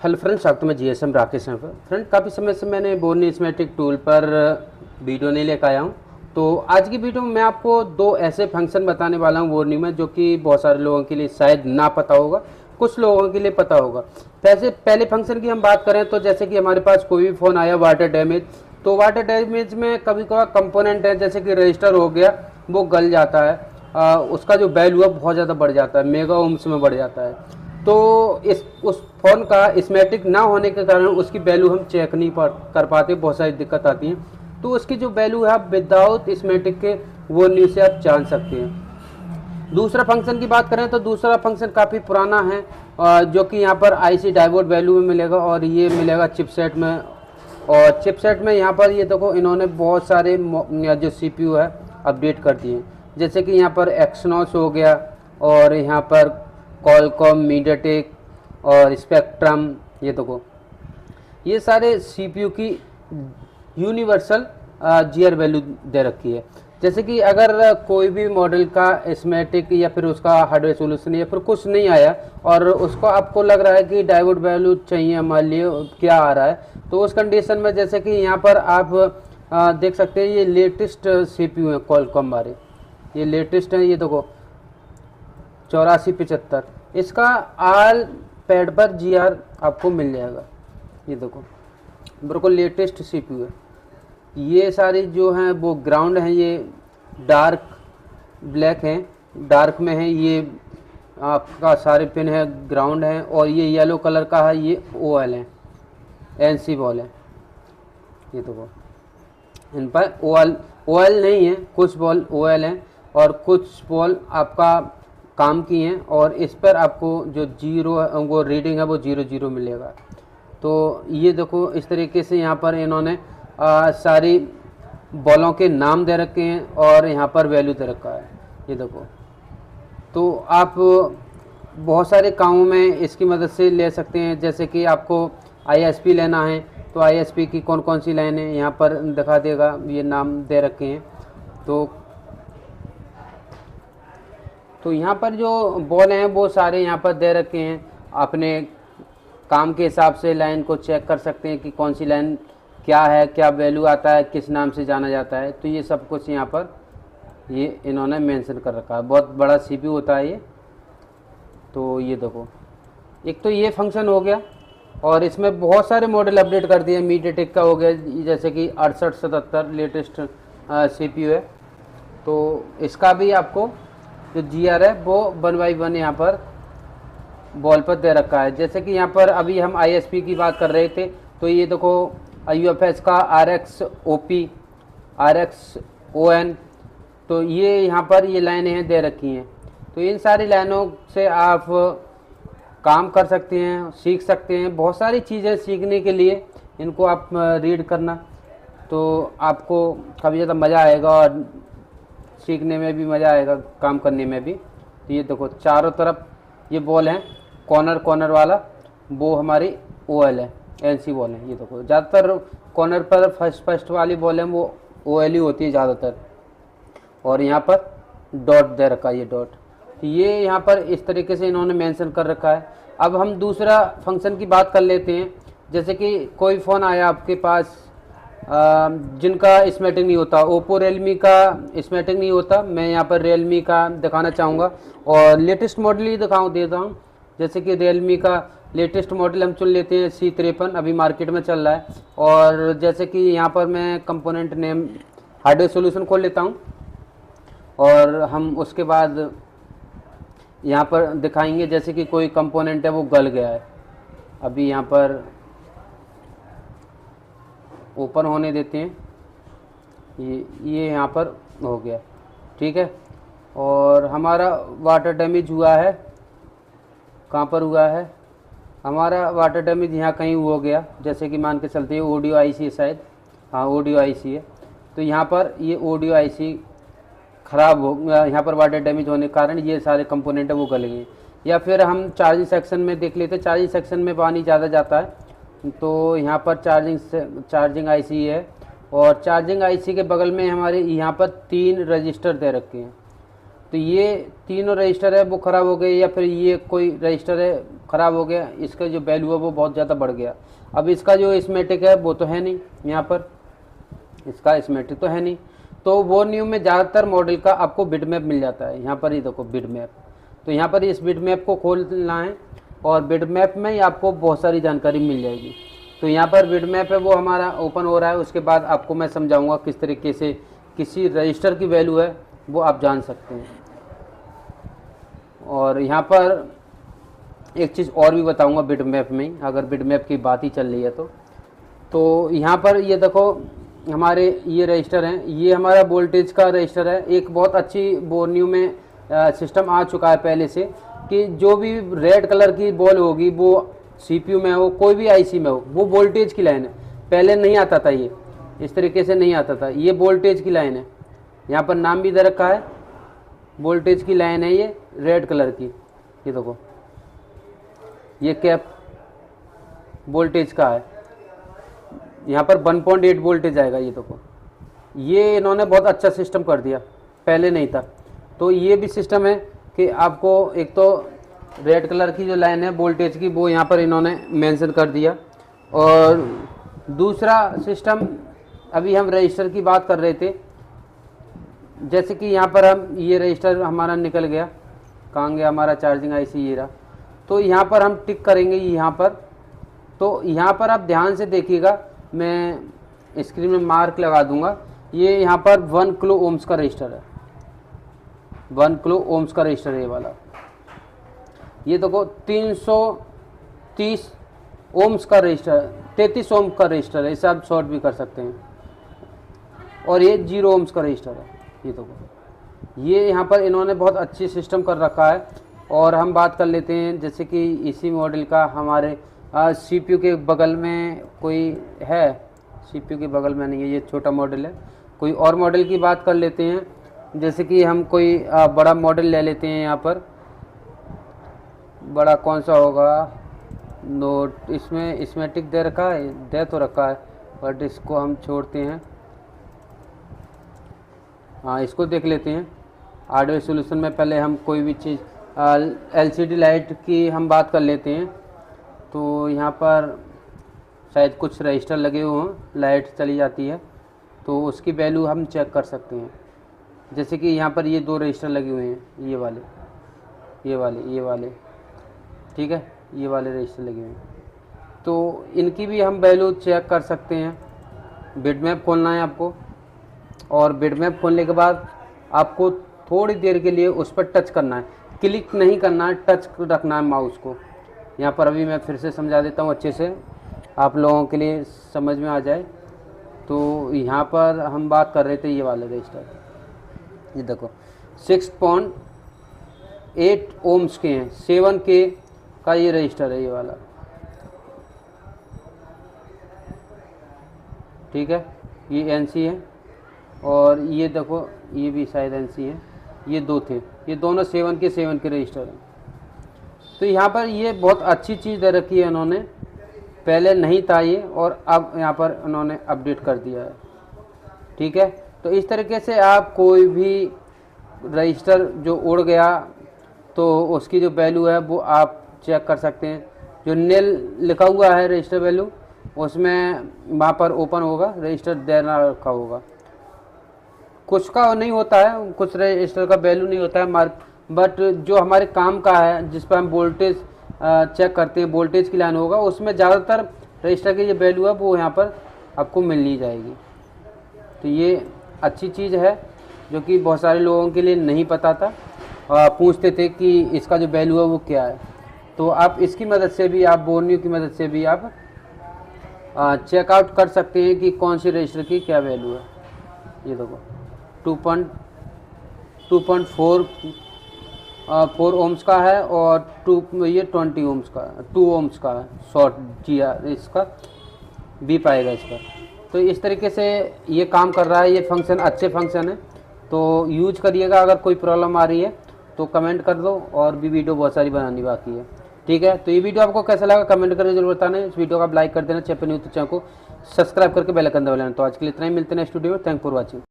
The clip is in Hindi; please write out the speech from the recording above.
हेलो फ्रेंड्स, आप तो मैं जीएसएम राकेश हैं। फ्रेंड, काफ़ी समय से मैंने बोर्नी स्मेटिक टूल पर वीडियो नहीं लेकर आया हूँ। तो आज की वीडियो में मैं आपको दो ऐसे फंक्शन बताने वाला हूँ बोर्नी में, जो कि बहुत सारे लोगों के लिए शायद ना पता होगा, कुछ लोगों के लिए पता होगा। पहले फंक्शन की हम बात करें तो जैसे कि हमारे पास कोई भी फ़ोन आया वाटर डैमेज, तो वाटर डैमेज में कभी कभार कंपोनेंट है, जैसे कि रजिस्टर हो गया, वो गल जाता है। उसका जो वैल्यू है बहुत ज़्यादा बढ़ जाता है, मेगा ओम्स में बढ़ जाता है। तो उस फ़ोन का स्मेटिक ना होने के कारण उसकी वैल्यू हम चेक नहीं कर पाते, बहुत सारी दिक्कत आती है। तो उसकी जो वैल्यू है आप विदाउट स्मेटिक के वो न्यूज़ से आप जान सकते हैं। दूसरा फंक्शन की बात करें तो दूसरा फंक्शन काफ़ी पुराना है, जो कि यहाँ पर आईसी डायोड वैल्यू में मिलेगा और ये मिलेगा चिपसेट में। और चिपसेट में यहाँ पर ये देखो, इन्होंने बहुत सारे जो सीपीयू है अपडेट कर दिए, जैसे कि यहाँ पर एक्सनॉस हो गया, और यहाँ पर कॉलकॉम, मीडियाटेक और स्पेक्ट्रम। ये देखो, ये सारे सीपीयू की यूनिवर्सल जीआर वैल्यू दे रखी है। जैसे कि अगर कोई भी मॉडल का स्मेटिक या फिर उसका हार्डवेयर सोल्यूशन या फिर कुछ नहीं आया और उसको आपको लग रहा है कि डायोड वैल्यू चाहिए हमारे लिए, क्या आ रहा है, तो उस कंडीशन में जैसे कि यहाँ पर आप देख सकते हैं, ये लेटेस्ट सीपीयू है कॉलकॉम वाले, ये लेटेस्ट है। ये देखो 8475, इसका आल पैड पर जीआर आपको मिल जाएगा। ये देखो बिल्कुल लेटेस्ट सीपीयू है। ये सारी जो हैं वो ग्राउंड हैं, ये डार्क ब्लैक हैं, डार्क में है, ये आपका सारे पिन है ग्राउंड है, और ये येलो कलर का है, ये ओएल है, एनसी बॉल है। ये देखो इन पर ओएल नहीं है, कुछ बॉल ओएल हैं और कुछ बॉल आपका काम की हैं, और इस पर आपको जो जीरो वो रीडिंग है वो 00 मिलेगा। तो ये देखो इस तरीके से यहाँ पर इन्होंने सारी बॉलों के नाम दे रखे हैं और यहाँ पर वैल्यू दे रखा है। ये देखो, तो आप बहुत सारे कामों में इसकी मदद से ले सकते हैं। जैसे कि आपको आईएसपी लेना है तो आईएसपी की कौन कौन सी लाइन है यहाँ पर दिखा देगा, ये नाम दे रखे हैं। तो यहाँ पर जो बॉल हैं वो सारे यहाँ पर दे रखे हैं, अपने काम के हिसाब से लाइन को चेक कर सकते हैं कि कौन सी लाइन क्या है, क्या वैल्यू आता है, किस नाम से जाना जाता है। तो ये सब कुछ यहाँ पर ये इन्होंने मेंशन कर रखा है। बहुत बड़ा सीपीयू होता है ये। तो ये देखो, एक तो ये फंक्शन हो गया, और इसमें बहुत सारे मॉडल अपडेट कर दिए। मीडियाटेक का हो गया, जैसे कि 6877 लेटेस्ट सीपीयू है। तो इसका भी आपको जो जीआर है वो 1/1 यहाँ पर बॉल पर दे रखा है। जैसे कि यहाँ पर अभी हम आईएसपी की बात कर रहे थे, तो ये देखो यूएफएस का RXOP, RXON, तो ये यहाँ पर ये लाइनें दे रखी हैं। तो इन सारी लाइनों से आप काम कर सकते हैं, सीख सकते हैं। बहुत सारी चीज़ें सीखने के लिए इनको आप रीड करना, तो आपको काफ़ी ज़्यादा मज़ा आएगा और सीखने में भी मज़ा आएगा, काम करने में भी। तो ये देखो चारों तरफ ये बॉल है, कॉर्नर वाला वो हमारी ओएल है, एनसी बॉल है। ये देखो ज़्यादातर कॉर्नर पर फर्स्ट वाली बॉल है वो ओएल ही होती है ज़्यादातर, और यहाँ पर डॉट दे रखा है, ये डॉट। तो ये यहाँ पर इस तरीके से इन्होंने मेंशन कर रखा है। अब हम दूसरा फंक्शन की बात कर लेते हैं। जैसे कि कोई फ़ोन आया आपके पास जिनका स्मेटिक नहीं होता, ओप्पो रियलमी का स्मेटिक नहीं होता, मैं यहाँ पर रियलमी का दिखाना चाहूँगा और लेटेस्ट मॉडल ही देता हूँ। जैसे कि रियलमी का लेटेस्ट मॉडल हम चुन लेते हैं, C53 अभी मार्केट में चल रहा है। और जैसे कि यहाँ पर मैं कंपोनेंट नेम हार्डवेयर सॉल्यूशन खोल लेता हूँ, और हम उसके बाद यहाँ पर दिखाएंगे। जैसे कि कोई कंपोनेंट है वो गल गया है, अभी यहाँ पर ओपन होने देते हैं, ये यहाँ पर हो गया, ठीक है। और हमारा वाटर डैमेज हुआ है, कहाँ पर हुआ है हमारा वाटर डैमेज, यहाँ कहीं हो गया। जैसे कि मान के चलते हैं ऑडियो आईसी है शायद, हाँ ऑडियो आईसी है। तो यहाँ पर ये ऑडियो आईसी ख़राब हो गया, यहाँ पर वाटर डैमेज होने के कारण ये सारे कंपोनेंट है वो गल गए। या फिर हम चार्जिंग सेक्शन में देख लेते हैं, चार्जिंग सेक्शन में पानी ज़्यादा जाता है, तो यहाँ पर चार्जिंग आईसी है, और चार्जिंग आईसी के बगल में हमारे यहाँ पर 3 रजिस्टर दे रखे हैं। तो ये तीनों रजिस्टर है वो ख़राब हो गए, या फिर ये कोई रजिस्टर है ख़राब हो गया, इसका जो वैल्यू है वो बहुत ज़्यादा बढ़ गया। अब इसका जो स्कीमेटिक है वो तो है नहीं, यहाँ पर इसका स्कीमेटिक तो है नहीं। तो वो न्यू में ज़्यादातर मॉडल का आपको बिट मैप मिल जाता है। यहाँ पर ही देखो बिट मैप, तो यहाँ पर इस बिट मैप को खोलना है और बिट मैप में ही आपको बहुत सारी जानकारी मिल जाएगी। तो यहाँ पर बिट मैप है वो हमारा ओपन हो रहा है। उसके बाद आपको मैं समझाऊंगा किस तरीके से किसी रजिस्टर की वैल्यू है वो आप जान सकते हैं। और यहाँ पर एक चीज़ और भी बताऊंगा बिट मैप में ही, अगर बिट मैप की बात ही चल रही है तो यहाँ पर ये देखो हमारे ये रजिस्टर हैं, ये हमारा वोल्टेज का रजिस्टर है। एक बहुत अच्छी बोर्नियो में सिस्टम आ चुका है पहले से कि जो भी रेड कलर की बॉल होगी वो सीपीयू में हो, कोई भी आईसी में हो, वो वोल्टेज की लाइन है। पहले नहीं आता था, ये इस तरीके से नहीं आता था, ये वोल्टेज की लाइन है। यहाँ पर नाम भी दे रखा है, वोल्टेज की लाइन है ये रेड कलर की। ये देखो ये कैप वोल्टेज का है, यहाँ पर 1.8 वोल्टेज आएगा। ये देखो ये इन्होंने बहुत अच्छा सिस्टम कर दिया, पहले नहीं था। तो ये भी सिस्टम है कि आपको एक तो रेड कलर की जो लाइन है वोल्टेज की वो यहाँ पर इन्होंने मेंशन कर दिया। और दूसरा सिस्टम, अभी हम रजिस्टर की बात कर रहे थे, जैसे कि यहाँ पर हम ये रजिस्टर हमारा निकल गया, कहाँ गया हमारा चार्जिंग आईसी, ये रहा। तो यहाँ पर हम टिक करेंगे यहाँ पर। तो यहाँ पर आप ध्यान से देखिएगा, मैं स्क्रीन में मार्क लगा दूंगा। ये यहाँ पर 1 किलो ओम्स का रजिस्टर है, 1 किलो ओम्स का रजिस्टर है ये वाला। ये देखो 330 ओम्स का रजिस्टर, 33 ओम का रजिस्टर है, इसे आप शॉर्ट भी कर सकते हैं। और ये 0 ओम्स का रजिस्टर है। ये देखो ये यहाँ पर इन्होंने बहुत अच्छी सिस्टम कर रखा है। और हम बात कर लेते हैं जैसे कि इसी मॉडल का हमारे सीपीयू के बगल में कोई है, सीपीयू के बगल में नहीं है, ये छोटा मॉडल है। कोई और मॉडल की बात कर लेते हैं, जैसे कि हम कोई बड़ा मॉडल ले लेते हैं। यहाँ पर बड़ा कौन सा होगा, नोट, इसमें स्कीमेटिक दे रखा है, दे तो रखा है, बट इसको हम छोड़ते हैं। हाँ इसको देख लेते हैं। हार्डवेयर सॉल्यूशन में पहले हम कोई भी चीज़ एलसीडी लाइट की हम बात कर लेते हैं। तो यहाँ पर शायद कुछ रजिस्टर लगे हुए हों, लाइट चली जाती है तो उसकी वैल्यू हम चेक कर सकते हैं। जैसे कि यहाँ पर ये 2 रजिस्टर लगे हुए हैं, ये वाले, ये वाले, ठीक है, ये वाले रजिस्टर लगे हुए हैं। तो इनकी भी हम वैल्यू चेक कर सकते हैं। बिट मैप खोलना है आपको, और बिट मैप खोलने के बाद आपको थोड़ी देर के लिए उस पर टच करना है, क्लिक नहीं करना है, टच रखना है माउस को। यहाँ पर अभी मैं फिर से समझा देता हूँ अच्छे से, आप लोगों के लिए समझ में आ जाए। तो यहाँ पर हम बात कर रहे थे ये वाले रजिस्टर, ये देखो 6.8 ओम्स के हैं, 7K का ये रजिस्टर है ये वाला, ठीक है। ये एनसी है, और ये देखो ये भी शायद एनसी है। ये 2 थे, ये दोनों 7K रजिस्टर हैं। तो यहाँ पर ये बहुत अच्छी चीज़ दे रखी है इन्होंने, पहले नहीं था ये, और अब यहाँ पर उन्होंने अपडेट कर दिया है, ठीक है। तो इस तरीके से आप कोई भी रजिस्टर जो उड़ गया तो उसकी जो वैल्यू है वो आप चेक कर सकते हैं। जो नेल लिखा हुआ है रजिस्टर वैल्यू, उसमें वहाँ पर ओपन होगा, रजिस्टर देना रखा होगा। कुछ का नहीं होता है, कुछ रजिस्टर का वैल्यू नहीं होता है मार्क, बट जो हमारे काम का है जिस पर हम वोल्टेज चेक करते हैं, वोल्टेज की लाइन होगा, उसमें ज़्यादातर रजिस्टर की जो वैल्यू है वो यहाँ पर आपको मिलनी जाएगी। तो ये अच्छी चीज़ है जो कि बहुत सारे लोगों के लिए नहीं पता था, पूछते थे कि इसका जो वैल्यू है वो क्या है। तो आप इसकी मदद से भी, आप बोर्नियो की मदद से भी आप चेकआउट कर सकते हैं कि कौन सी रजिस्टर की क्या वैल्यू है। ये देखो 2.4 ओम्स का है, और ये 20 ओम्स का, 2 ओम्स का है शॉर्ट GR, इसका भी पाएगा इसका। तो इस तरीके से ये काम कर रहा है, ये फंक्शन अच्छे फंक्शन है, तो यूज करिएगा। अगर कोई प्रॉब्लम आ रही है तो कमेंट कर दो, और भी वीडियो बहुत सारी बनानी बाकी है, ठीक है। तो ये वीडियो आपको कैसा लगा कमेंट करके जरूर बताना। इस वीडियो को आप लाइक कर देना, चैनल न्यू तो चैनल को सब्सक्राइब करके बेल आइकन दबा लेना। तो आज के लिए इतना ही, मिलते हैं नेक्स्ट वीडियो में। Thank for watching.